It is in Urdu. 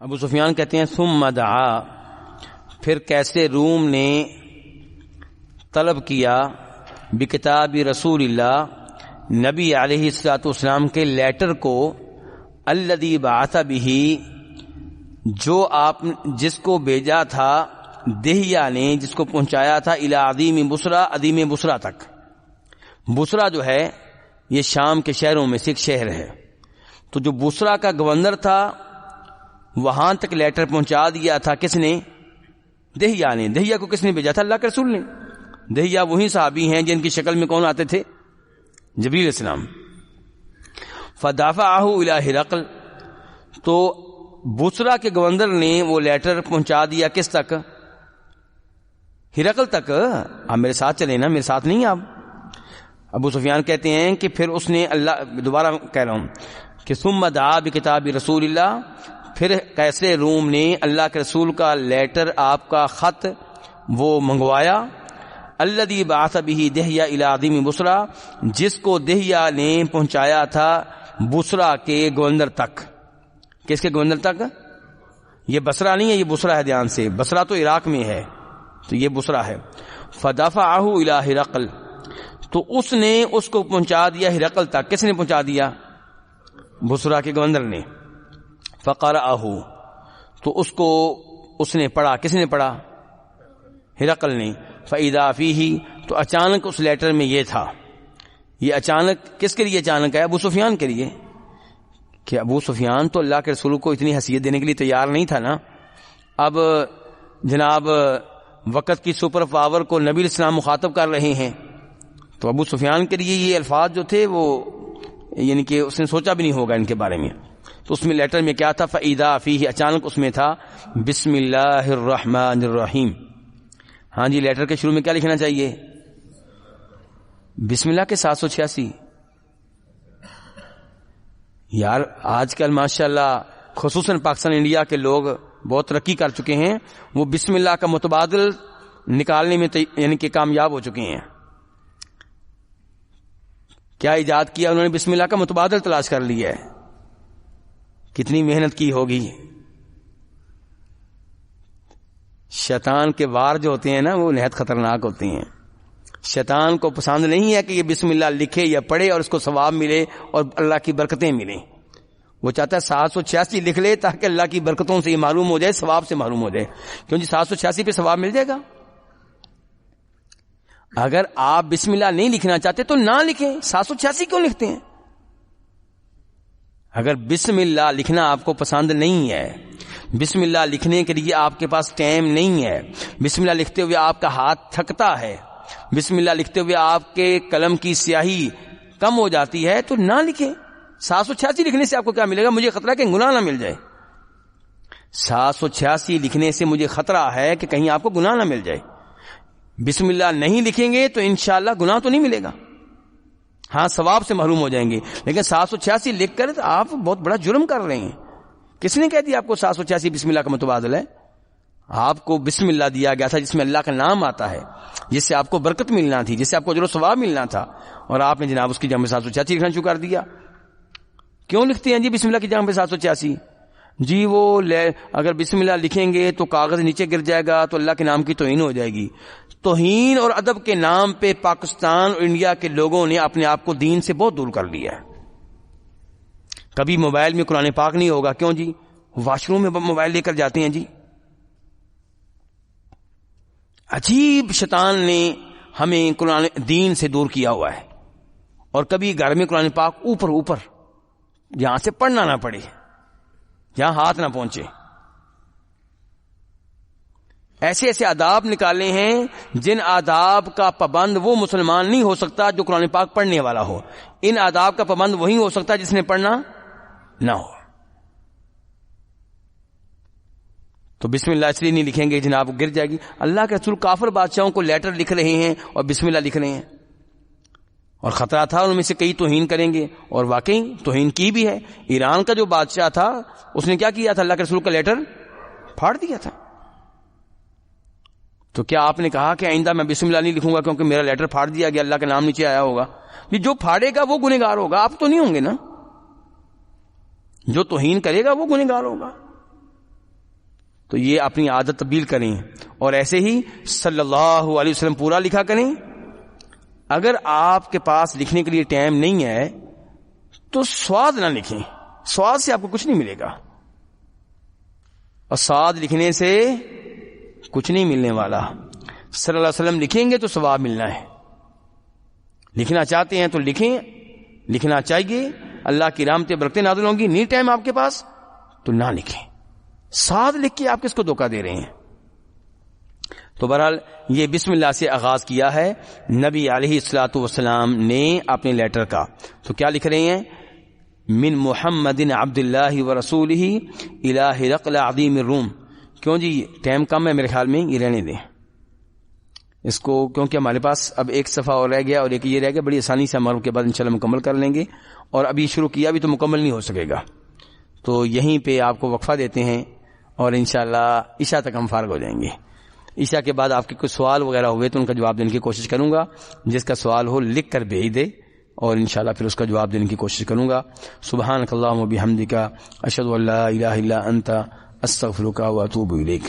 ابو سفیان کہتے ہیں ثم دعا، پھر کیسے روم نے طلب کیا بکتاب رسول اللہ، نبی علیہ الصلوۃ والسلام کے لیٹر کو، الذی بعث بہ، جو آپ جس کو بھیجا تھا، دہیا نے جس کو پہنچایا تھا، الی عظیم بصرہ، عظیم بصرہ تک۔ بصرہ جو ہے یہ شام کے شہروں میں سے ایک شہر ہے، تو جو بصرہ کا گورنر تھا وہاں تک لیٹر پہنچا دیا تھا کس نے؟ دہیا نے۔ دہیا کو کس نے بھیجا تھا؟ اللہ کے رسول نے۔ دہیا وہی صحابی ہیں جن کی شکل میں کون آتے تھے؟ جبریل علیہ السلام۔ فدافعہ الی ہرقل، تو بصرہ کے گورنر نے وہ لیٹر پہنچا دیا کس تک؟ ہرقل تک۔ آپ میرے ساتھ چلیں نا، میرے ساتھ نہیں آپ۔ ابو سفیان کہتے ہیں کہ پھر اس نے دوبارہ کہہ رہا ہوں کہ ثم دعا بکتاب رسول اللہ، پھر کیسے روم نے اللہ کے رسول کا لیٹر، آپ کا خط وہ منگوایا، الذی بعث بہ دہیا الی عظیم بصرہ، جس کو دہیا نے پہنچایا تھا بصرہ کے گورنر تک۔ کس کے گورنر تک؟ یہ بصرہ نہیں ہے، یہ بصرہ ہے، دھیان سے، بصرہ تو عراق میں ہے، تو یہ بصرہ ہے۔ فدفعہ الی ہرقل، تو اس نے اس کو پہنچا دیا ہرقل تک۔ کس نے پہنچا دیا؟ بصرہ کے گورنر نے۔ فقرأہ، تو اس کو اس نے پڑھا۔ کس نے پڑھا؟ ہرقل نے۔ فإذا فیہ، تو اچانک اس لیٹر میں یہ تھا۔ یہ اچانک کس کے لیے اچانک ہے؟ ابو سفیان کے لیے، کہ ابو سفیان تو اللہ کے رسول کو اتنی حیثیت دینے کے لیے تیار نہیں تھا نا۔ اب جناب وقت کی سپر پاور کو نبی علیہ السلام مخاطب کر رہے ہیں، تو ابو سفیان کے لیے یہ الفاظ جو تھے وہ یعنی کہ اس نے سوچا بھی نہیں ہوگا ان کے بارے میں۔ تو اس میں لیٹر میں کیا تھا؟ فإذا فیہ، اچانک اس میں تھا بسم اللہ الرحمن الرحیم۔ ہاں جی، لیٹر کے شروع میں کیا لکھنا چاہیے؟ بسم اللہ کے 786۔ یار آج کل ماشاءاللہ خصوصاً پاکستان انڈیا کے لوگ بہت ترقی کر چکے ہیں، وہ بسم اللہ کا متبادل نکالنے میں یعنی کہ کامیاب ہو چکے ہیں۔ کیا ایجاد کیا انہوں نے؟ بسم اللہ کا متبادل تلاش کر لیا ہے۔ کتنی محنت کی ہوگی۔ شیطان کے وار جو ہوتے ہیں نا وہ نہایت خطرناک ہوتے ہیں۔ شیطان کو پسند نہیں ہے کہ یہ بسم اللہ لکھے یا پڑھے اور اس کو ثواب ملے اور اللہ کی برکتیں ملیں۔ وہ چاہتا ہے 786 لکھ لے تاکہ اللہ کی برکتوں سے یہ معلوم ہو جائے، ثواب سے معلوم ہو جائے، کیونکہ 786 پہ ثواب مل جائے گا۔ اگر آپ بسم اللہ نہیں لکھنا چاہتے تو نہ لکھیں، 786 کیوں لکھتے ہیں؟ اگر بسم اللہ لکھنا آپ کو پسند نہیں ہے، بسم اللہ لکھنے کے لیے آپ کے پاس ٹائم نہیں ہے، بسم اللہ لکھتے ہوئے آپ کا ہاتھ تھکتا ہے، بسم اللہ لکھتے ہوئے آپ کے قلم کی سیاہی کم ہو جاتی ہے، تو نہ لکھیں۔ 786 لکھنے سے آپ کو کیا ملے گا؟ مجھے خطرہ ہے کہ گناہ نہ مل جائے۔ 786 لکھنے سے مجھے خطرہ ہے کہ کہیں آپ کو گناہ نہ مل جائے۔ بسم اللہ نہیں لکھیں گے تو انشاءاللہ گناہ تو نہیں ملے گا، ہاں ثواب سے محروم ہو جائیں گے، لیکن 786 لکھ کر آپ بہت بڑا جرم کر رہے ہیں۔ کس نے کہہ دیا آپ کو 786 بسم اللہ کا متبادل ہے؟ آپ کو بسم اللہ دیا گیا تھا جس میں اللہ کا نام آتا ہے، جس سے آپ کو برکت ملنا تھی، جس سے آپ کو اجر و ثواب ملنا تھا، اور آپ نے جناب اس کی جگہ 786 لکھنا شروع کر دیا۔ کیوں لکھتے ہیں جی بسم اللہ کی جگہ 786؟ جی وہ اگر بسم اللہ لکھیں گے تو کاغذ نیچے گر جائے گا تو اللہ کے نام کی توہین ہو جائے گی۔ توہین اور ادب کے نام پہ پاکستان اور انڈیا کے لوگوں نے اپنے آپ کو دین سے بہت دور کر لیا ہے۔ کبھی موبائل میں قرآن پاک نہیں ہوگا، کیوں جی؟ واش روم میں موبائل لے کر جاتے ہیں جی۔ عجیب شیطان نے ہمیں قرآن دین سے دور کیا ہوا ہے، اور کبھی گھر میں قرآن پاک اوپر یہاں سے پڑھنا نہ پڑے، جہاں ہاتھ نہ پہنچے۔ ایسے ایسے آداب نکالے ہیں جن آداب کا پابند وہ مسلمان نہیں ہو سکتا جو قرآن پاک پڑھنے والا ہو، ان آداب کا پابند وہی ہو سکتا ہے جس نے پڑھنا نہ ہو۔ تو بسم اللہ اس لیے نہیں لکھیں گے جناب گر جائے گی۔ اللہ کے رسول کافر بادشاہوں کو لیٹر لکھ رہے ہیں اور بسم اللہ لکھ رہے ہیں، اور خطرہ تھا ان میں سے کئی توہین کریں گے، اور واقعی توہین کی بھی ہے۔ ایران کا جو بادشاہ تھا اس نے کیا کیا تھا؟ اللہ کے رسول کا لیٹر پھاڑ دیا تھا۔ تو کیا آپ نے کہا کہ آئندہ میں بسم اللہ نہیں لکھوں گا کیونکہ میرا لیٹر پھاڑ دیا گیا، اللہ کا نام نیچے آیا ہوگا؟ جو پھاڑے گا وہ گنہگار ہوگا، آپ تو نہیں ہوں گے نا۔ جو توہین کرے گا وہ گنہگار ہوگا۔ تو یہ اپنی عادت تبدیل کریں اور ایسے ہی صلی اللہ علیہ وسلم پورا لکھا کریں. اگر آپ کے پاس لکھنے کے لیے ٹائم نہیں ہے تو سواد نہ لکھیں, سواد سے آپ کو کچھ نہیں ملے گا, اور سواد لکھنے سے کچھ نہیں ملنے والا. صلی اللہ علیہ وسلم لکھیں گے تو ثواب ملنا ہے. لکھنا چاہتے ہیں تو لکھیں, لکھنا چاہیے, اللہ کی رحمتیں برکتیں نازل ہوں گی. نہیں ٹائم آپ کے پاس تو نہ لکھیں. ساتھ لکھ کے آپ کس کو دھوکہ دے رہے ہیں؟ تو بہرحال یہ بسم اللہ سے آغاز کیا ہے نبی علیہ الصلوۃ والسلام نے اپنے لیٹر کا. تو کیا لکھ رہے ہیں؟ من محمد عبد اللہ ورسولہ الی ہرقل عظیم الروم. کیوں جی ٹائم کم ہے میرے خیال میں, یہ رہنے دیں اس کو, کیونکہ ہمارے پاس اب ایک صفحہ اور رہ گیا اور ایک یہ رہ گیا. بڑی آسانی سے ہمارے کے بعد انشاءاللہ مکمل کر لیں گے, اور ابھی شروع کیا بھی تو مکمل نہیں ہو سکے گا. تو یہیں پہ آپ کو وقفہ دیتے ہیں اور انشاءاللہ عشاء تک ہم فارغ ہو جائیں گے. عشاء کے بعد آپ کے کوئی سوال وغیرہ ہوئے تو ان کا جواب دینے کی کوشش کروں گا. جس کا سوال ہو لکھ کر بھیج دے اور انشاءاللہ پھر اس کا جواب دینے کی کوشش کروں گا. سبحانک اللہم و بحمدک اشہد ان لا الہ الا انت استغفرک و اتوب الیک.